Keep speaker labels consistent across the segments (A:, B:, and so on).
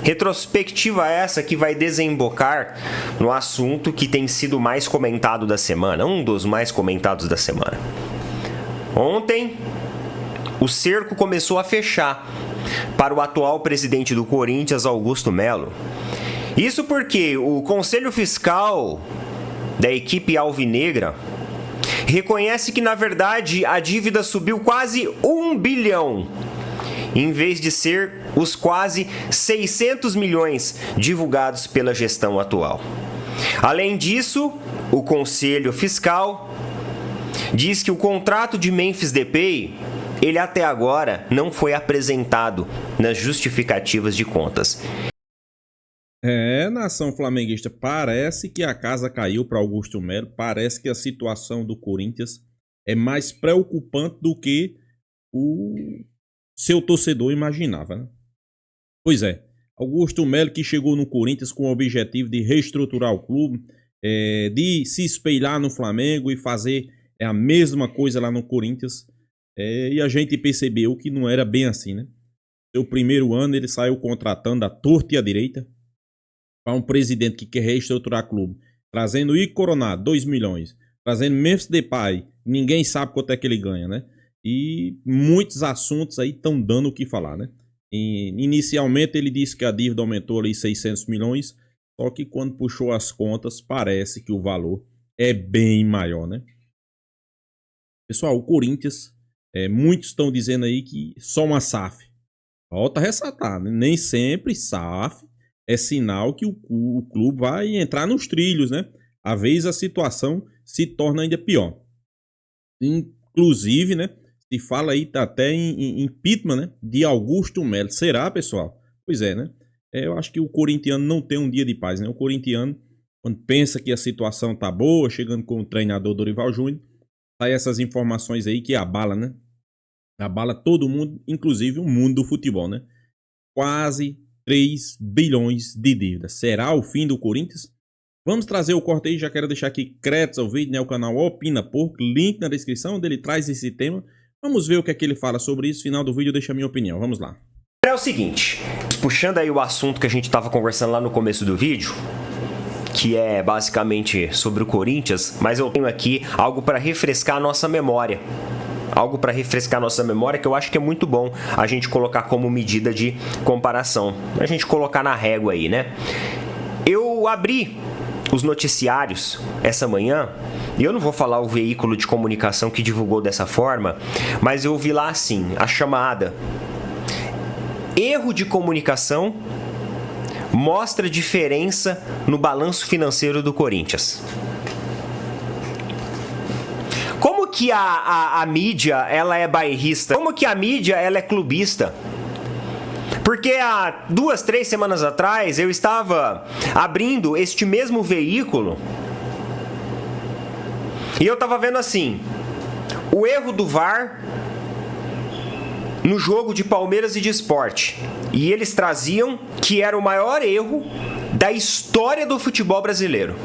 A: Retrospectiva essa que vai desembocar no assunto que tem sido mais comentado da semana, um dos mais comentados da semana. Ontem, o cerco começou a fechar para o atual presidente do Corinthians, Augusto Melo. Isso porque o Conselho Fiscal da equipe alvinegra reconhece que, na verdade, a dívida subiu quase 1 bilhão, em vez de ser os quase 600 milhões divulgados pela gestão atual. Além disso, o Conselho Fiscal diz que o contrato de Memphis Depay, ele até agora não foi apresentado nas justificativas de contas.
B: Nação flamenguista, parece que a casa caiu para Augusto Melo, parece que a situação do Corinthians é mais preocupante do que o seu torcedor imaginava, né? Pois é, Augusto Melo, que chegou no Corinthians com o objetivo de reestruturar o clube, de se espelhar no Flamengo e fazer a mesma coisa lá no Corinthians, e a gente percebeu que não era bem assim, né? Seu primeiro ano ele saiu contratando a torta e a direita para um presidente que quer reestruturar o clube, trazendo Igor Coronado, 2 milhões, trazendo Memphis Depay, ninguém sabe quanto é que ele ganha, né? E muitos assuntos aí estão dando o que falar, né? Inicialmente ele disse que a dívida aumentou ali 600 milhões, só que quando puxou as contas parece que o valor é bem maior, né? Pessoal, o Corinthians, muitos estão dizendo aí que só uma SAF. Volta a ressaltar, né? Nem sempre SAF é sinal que o clube vai entrar nos trilhos, né? Às vezes a situação se torna ainda pior. Inclusive, né? Se fala aí até em impeachment, né, de Augusto Melo. Será, pessoal? Pois é, né? Eu acho que o corintiano não tem um dia de paz, né? O corintiano, quando pensa que a situação tá boa, chegando com o treinador Dorival Júnior, sai essas informações aí que abala, né? Abala todo mundo, inclusive o mundo do futebol, né? Quase 3 bilhões de dívida. Será o fim do Corinthians? Vamos trazer o corte aí, já quero deixar aqui créditos ao vídeo, né? O canal Opina Porco, link na descrição, onde ele traz esse tema. Vamos ver o que é que ele fala sobre isso. Final do vídeo deixa a minha opinião. Vamos lá.
A: É o seguinte, puxando aí o assunto que a gente estava conversando lá no começo do vídeo, que é basicamente sobre o Corinthians, mas eu tenho aqui algo para refrescar a nossa memória. Algo para refrescar a nossa memória que eu acho que é muito bom a gente colocar como medida de comparação. A gente colocar na régua aí, né? Eu abri os noticiários essa manhã, e eu não vou falar o veículo de comunicação que divulgou dessa forma, mas eu vi lá assim, a chamada: erro de comunicação mostra diferença no balanço financeiro do Corinthians. Como que a mídia ela é bairrista? Como que a mídia ela é clubista? Porque há 2, 3 semanas atrás eu estava abrindo este mesmo veículo e eu estava vendo assim, o erro do VAR no jogo de Palmeiras e de Sport. E eles traziam que era o maior erro da história do futebol brasileiro.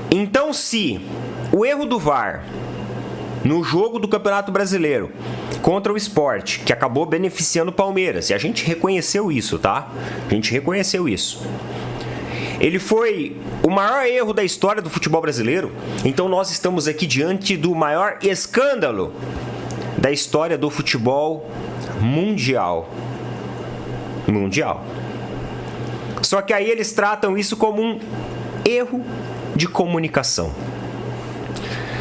A: Então, se o erro do VAR no jogo do Campeonato Brasileiro contra o Sport, que acabou beneficiando o Palmeiras, e a gente reconheceu isso, tá? A gente reconheceu isso. Ele foi o maior erro da história do futebol brasileiro, então nós estamos aqui diante do maior escândalo da história do futebol mundial. Mundial. Só que aí eles tratam isso como um erro de comunicação.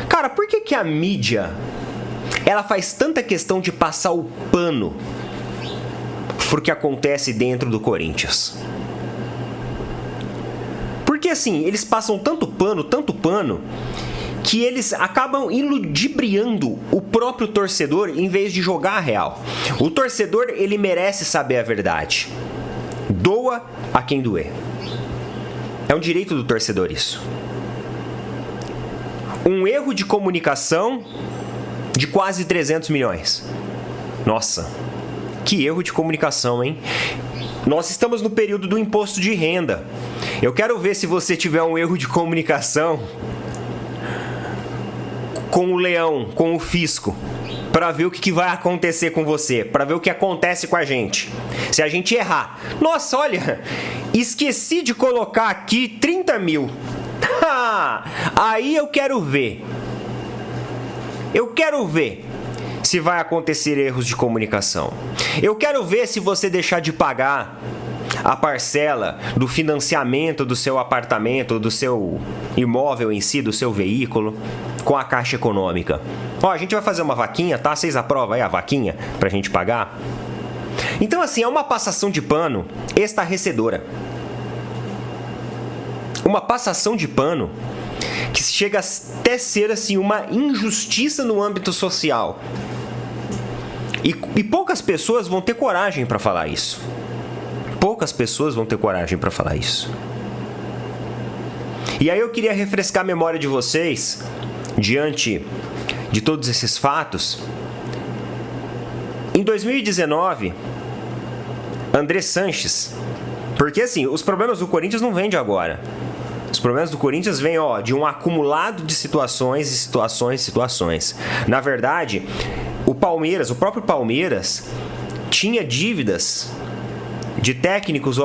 A: Cara, por que a mídia ela faz tanta questão de passar o pano por que acontece dentro do Corinthians? Porque assim, eles passam tanto pano, que eles acabam iludibriando o próprio torcedor em vez de jogar a real. O torcedor, ele merece saber a verdade. Doa a quem doer. É um direito do torcedor isso. Um erro de comunicação de quase 300 milhões. Nossa, que erro de comunicação, hein? Nós estamos no período do imposto de renda. Eu quero ver se você tiver um erro de comunicação com o leão, com o fisco. para ver o que vai acontecer com você, para ver o que acontece com a gente. Se a gente errar, nossa, olha, esqueci de colocar aqui 30 mil. Aí eu quero ver. Eu quero ver se vai acontecer erros de comunicação. Eu quero ver se você deixar de pagar a parcela do financiamento do seu apartamento, do seu imóvel em si, do seu veículo, com a Caixa Econômica. Ó, a gente vai fazer uma vaquinha, tá? Vocês aprovam aí a vaquinha pra gente pagar? Então, assim, é uma passação de pano estarrecedora. Uma passação de pano que chega até ser, assim, uma injustiça no âmbito social. E poucas pessoas vão ter coragem para falar isso. Poucas pessoas vão ter coragem para falar isso. E aí eu queria refrescar a memória de vocês, diante de todos esses fatos. Em 2019, André Sanches, porque assim, os problemas do Corinthians não vêm de agora. Os problemas do Corinthians vêm, de um acumulado de situações e situações. Na verdade, o próprio Palmeiras, tinha dívidas de técnicos,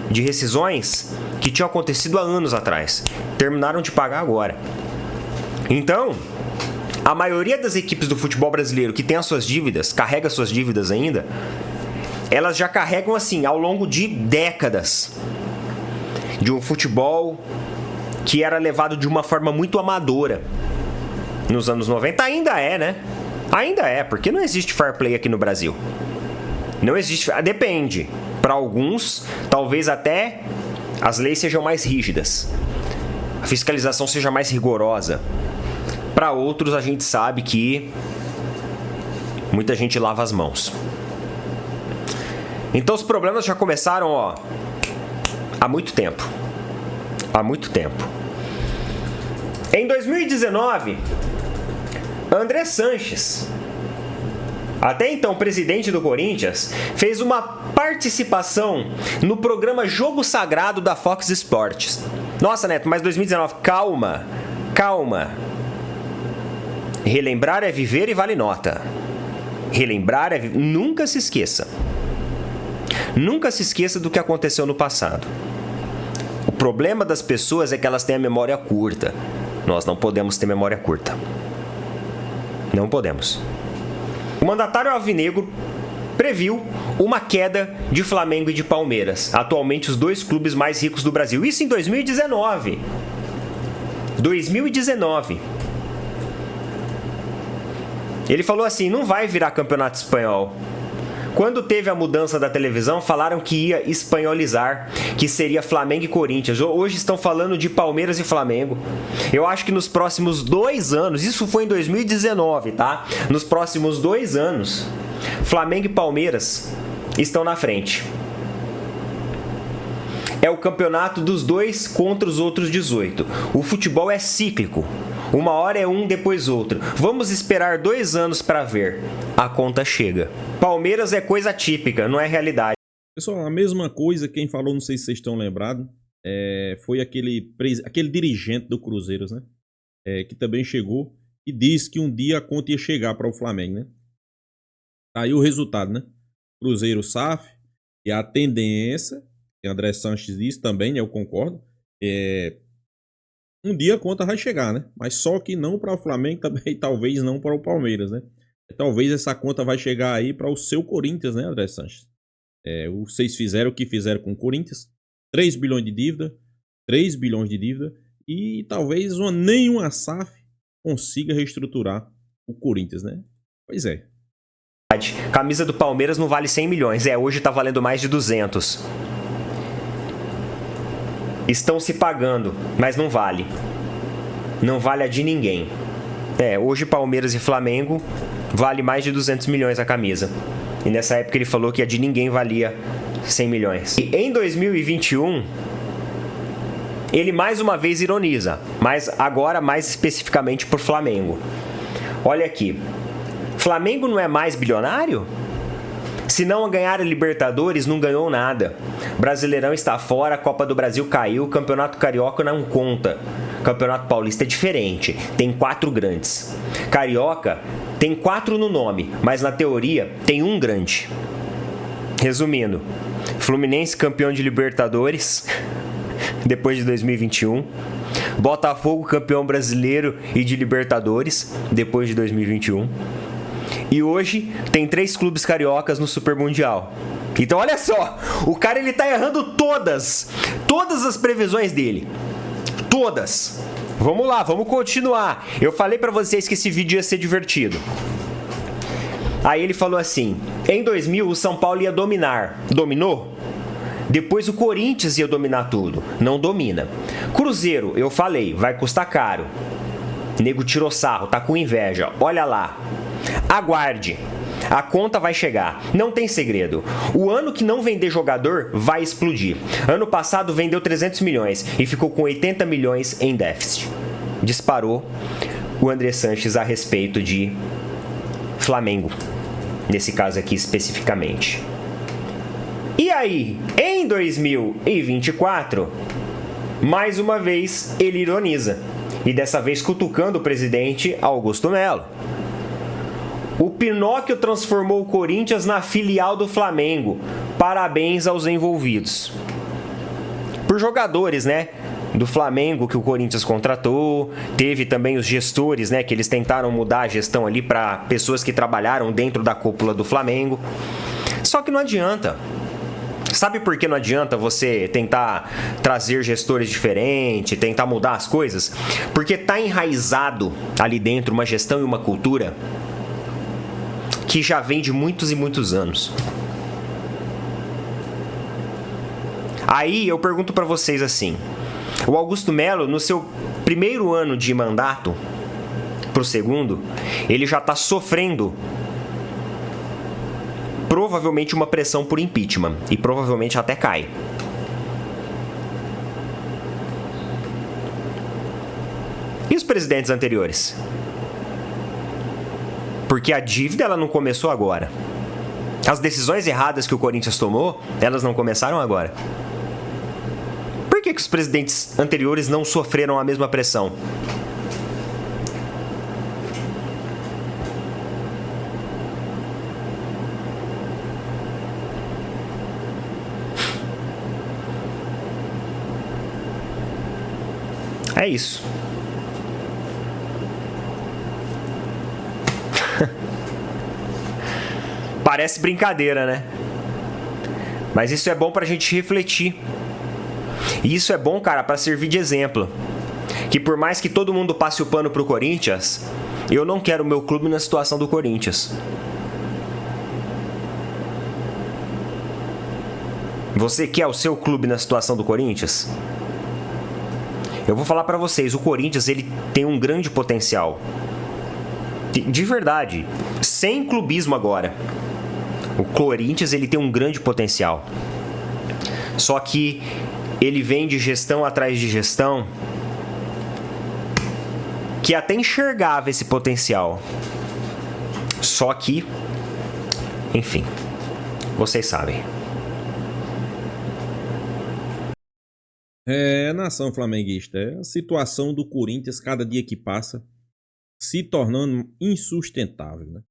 A: de rescisões que tinham acontecido há anos atrás. Terminaram de pagar agora. Então, a maioria das equipes do futebol brasileiro que tem as suas dívidas, carrega suas dívidas ainda, elas já carregam assim, ao longo de décadas, de um futebol que era levado de uma forma muito amadora. Nos anos 90 ainda é, né? Ainda é, porque não existe fair play aqui no Brasil. Não existe, depende. Para alguns, talvez até as leis sejam mais rígidas, a fiscalização seja mais rigorosa. Para outros, a gente sabe que muita gente lava as mãos. Então os problemas já começaram, há muito tempo. Há muito tempo. Em 2019, André Sanches, até então presidente do Corinthians, fez uma participação no programa Jogo Sagrado da Fox Sports. Nossa, Neto, mas 2019, calma. Relembrar é viver e vale nota. Relembrar é viver. Nunca se esqueça. Nunca se esqueça do que aconteceu no passado. O problema das pessoas é que elas têm a memória curta. Nós não podemos ter memória curta. Não podemos. O mandatário alvinegro previu uma queda de Flamengo e de Palmeiras, atualmente os dois clubes mais ricos do Brasil. Isso em 2019. 2019. Ele falou assim, não vai virar campeonato espanhol. Quando teve a mudança da televisão, falaram que ia espanholizar, que seria Flamengo e Corinthians. Hoje estão falando de Palmeiras e Flamengo. Eu acho que nos próximos 2 anos, isso foi em 2019, tá? Nos próximos 2 anos, Flamengo e Palmeiras estão na frente. É o campeonato dos dois contra os outros 18. O futebol é cíclico. Uma hora é um, depois outro. Vamos esperar 2 anos para ver. A conta chega. Palmeiras é coisa típica, não é realidade.
B: Pessoal, a mesma coisa, quem falou, não sei se vocês estão lembrados, foi aquele dirigente do Cruzeiro, né? Que também chegou e disse que um dia a conta ia chegar para o Flamengo, né? Aí o resultado, né? Cruzeiro SAF, e a tendência, que André Sanches disse também, né? Eu concordo, um dia a conta vai chegar, né? Mas só que não para o Flamengo também, e talvez não para o Palmeiras, né? Talvez essa conta vai chegar aí para o seu Corinthians, né, André Sanches? Vocês fizeram o que fizeram com o Corinthians, 3 bilhões de dívida, e talvez nenhuma SAF consiga reestruturar o Corinthians, né? Pois é.
A: Camisa do Palmeiras não vale 100 milhões, hoje tá valendo mais de 200. Estão se pagando, mas não vale. Não vale a de ninguém. Hoje Palmeiras e Flamengo vale mais de 200 milhões a camisa. E nessa época ele falou que a de ninguém valia 100 milhões. E em 2021, ele mais uma vez ironiza, mas agora mais especificamente por Flamengo. Olha aqui, Flamengo não é mais bilionário? Se não ganhar a Libertadores, não ganhou nada. Brasileirão está fora, a Copa do Brasil caiu, Campeonato Carioca não conta. Campeonato Paulista é diferente, tem 4 grandes. Carioca tem 4 no nome, mas na teoria tem um grande. Resumindo, Fluminense campeão de Libertadores depois de 2021. Botafogo campeão brasileiro e de Libertadores depois de 2021. E hoje tem 3 clubes cariocas no Super Mundial. Então olha só, o cara ele tá errando todas as previsões dele. Todas. Vamos lá, vamos continuar. Eu falei pra vocês que esse vídeo ia ser divertido. Aí ele falou assim: em 2000 o São Paulo ia dominar. Dominou? Depois o Corinthians ia dominar tudo. Não domina. Cruzeiro, eu falei, vai custar caro. Nego tirou sarro, tá com inveja. Olha lá. Aguarde. A conta vai chegar. Não tem segredo. O ano que não vender jogador vai explodir. Ano passado vendeu 300 milhões e ficou com 80 milhões em déficit. Disparou o André Sanches a respeito de Flamengo. Nesse caso aqui especificamente. E aí, em 2024, mais uma vez ele ironiza. E dessa vez cutucando o presidente Augusto Melo. O Pinóquio transformou o Corinthians na filial do Flamengo. Parabéns aos envolvidos. Por jogadores, né? Do Flamengo que o Corinthians contratou. Teve também os gestores, né? Que eles tentaram mudar a gestão ali para pessoas que trabalharam dentro da cúpula do Flamengo. Só que não adianta. Sabe por que não adianta você tentar trazer gestores diferentes, tentar mudar as coisas? Porque tá enraizado ali dentro uma gestão e uma cultura que já vem de muitos e muitos anos. Aí eu pergunto pra vocês assim: o Augusto Melo, no seu primeiro ano de mandato pro segundo, ele já tá sofrendo provavelmente uma pressão por impeachment e provavelmente até cai. E os presidentes anteriores? Porque a dívida ela não começou agora. As decisões erradas que o Corinthians tomou, elas não começaram agora. Por que os presidentes anteriores não sofreram a mesma pressão? É isso. Parece brincadeira, né? Mas isso é bom pra gente refletir. E isso é bom, cara, pra servir de exemplo. Que por mais que todo mundo passe o pano pro Corinthians, eu não quero o meu clube na situação do Corinthians. Você quer o seu clube na situação do Corinthians? Eu vou falar pra vocês, o Corinthians ele tem um grande potencial. De verdade, sem clubismo agora. O Corinthians ele tem um grande potencial. Só que ele vem de gestão atrás de gestão que até enxergava esse potencial. Só que, enfim, vocês sabem.
B: Nação flamenguista, a situação do Corinthians cada dia que passa se tornando insustentável, né?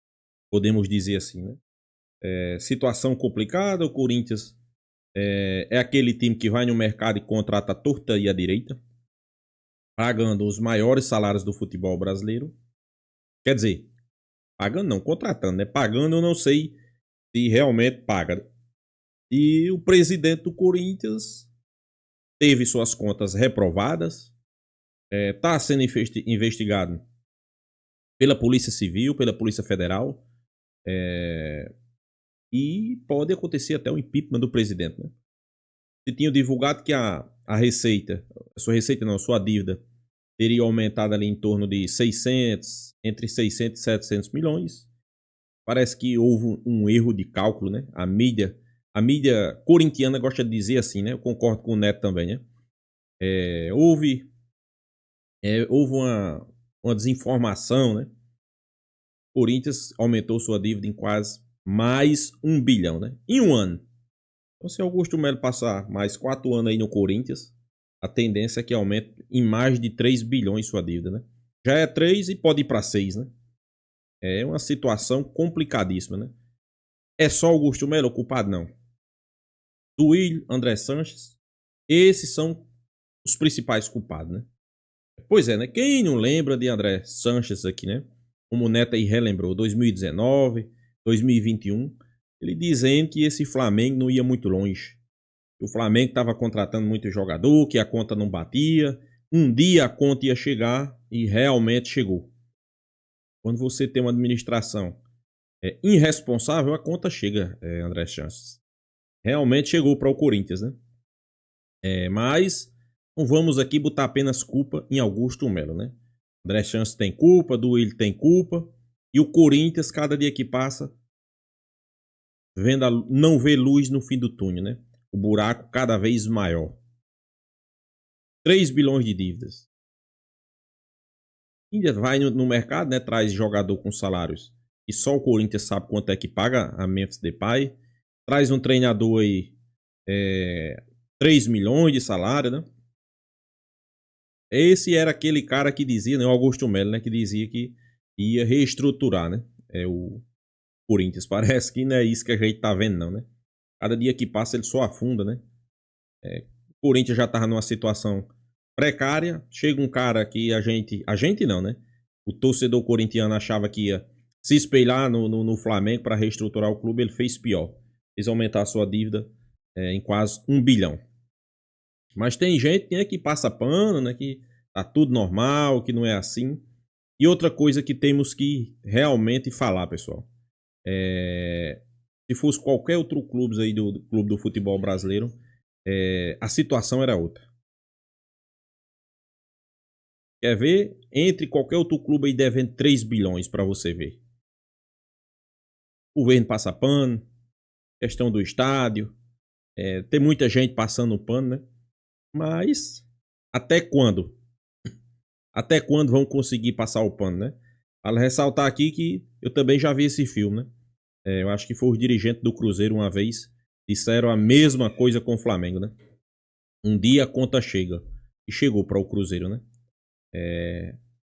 B: Podemos dizer assim, né? Situação complicada, o Corinthians é aquele time que vai no mercado e contrata a torta e a direita, pagando os maiores salários do futebol brasileiro. Quer dizer, pagando não, contratando, né? Pagando eu não sei se realmente paga. E o presidente do Corinthians teve suas contas reprovadas, está sendo investigado pela Polícia Civil, pela Polícia Federal, e pode acontecer até o impeachment do presidente, né? Se tinham divulgado que a receita, a sua dívida teria aumentado ali em torno de entre 600 e 700 milhões. Parece que houve um erro de cálculo, né? A mídia corintiana gosta de dizer assim, né? Eu concordo com o Neto também, né? Houve uma desinformação, né? O Corinthians aumentou sua dívida em quase mais 1 bilhão, né? Em um ano. Então, se Augusto Melo passar mais 4 anos aí no Corinthians, a tendência é que aumente em mais de 3 bilhões sua dívida, né? Já é 3 e pode ir para 6, né? É uma situação complicadíssima, né? É só Augusto Melo o culpado? Não. Duílio, André Sanches, esses são os principais culpados, né? Pois é, né? Quem não lembra de André Sanches aqui, né? Como o Neto aí relembrou, 2019, 2021, ele dizendo que esse Flamengo não ia muito longe. O Flamengo estava contratando muito jogador, que a conta não batia. Um dia a conta ia chegar e realmente chegou. Quando você tem uma administração irresponsável, a conta chega, André Sanches. Realmente chegou para o Corinthians, né? Mas não vamos aqui botar apenas culpa em Augusto Melo, né? André Sanches tem culpa, Duílio tem culpa. E o Corinthians, cada dia que passa, não vê luz no fim do túnel, né? O buraco cada vez maior. 3 bilhões de dívidas. Ainda vai no mercado, né? Traz jogador com salários e só o Corinthians sabe quanto é que paga a Memphis Depay. Traz um treinador aí, 3 milhões de salário, né? Esse era aquele cara que dizia, né? O Augusto Melo, né? Que dizia que ia reestruturar, né? O Corinthians. Parece que não é isso que a gente tá vendo, não, né? Cada dia que passa ele só afunda, né? O Corinthians já tava numa situação precária. Chega um cara que a gente não, né? O torcedor corintiano achava que ia se espelhar no Flamengo para reestruturar o clube. Ele fez pior. Fez aumentar a sua dívida em quase 1 bilhão. Mas tem gente, né, que passa pano, né? Que tá tudo normal, que não é assim. E outra coisa que temos que realmente falar, pessoal. Se fosse qualquer outro clube aí do clube do futebol brasileiro, a situação era outra. Quer ver? Entre qualquer outro clube aí devendo 3 bilhões para você ver. O governo passa pano, questão do estádio, tem muita gente passando pano, né? Mas até quando? Até quando vão conseguir passar o pano, né? Vale ressaltar aqui que eu também já vi esse filme, né? Eu acho que foi os dirigentes do Cruzeiro uma vez disseram a mesma coisa com o Flamengo, né? Um dia a conta chega. E chegou para o Cruzeiro, né?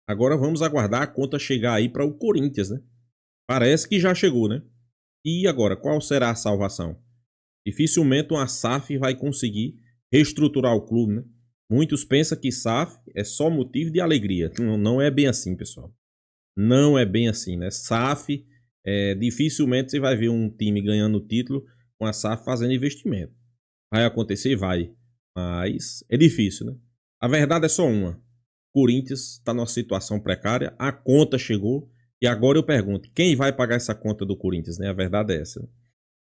B: Agora vamos aguardar a conta chegar aí para o Corinthians, né? Parece que já chegou, né? E agora, qual será a salvação? Dificilmente uma SAF vai conseguir reestruturar o clube, né? Muitos pensam que SAF é só motivo de alegria. Não é bem assim, pessoal. Não é bem assim, né? SAF, dificilmente você vai ver um time ganhando o título com a SAF fazendo investimento. Vai acontecer? Vai. Mas é difícil, né? A verdade é só uma. Corinthians está numa situação precária, a conta chegou e agora eu pergunto, quem vai pagar essa conta do Corinthians, né? A verdade é essa.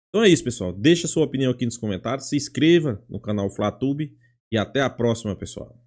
B: Então é isso, pessoal. Deixa sua opinião aqui nos comentários, se inscreva no canal FlaTube e até a próxima, pessoal.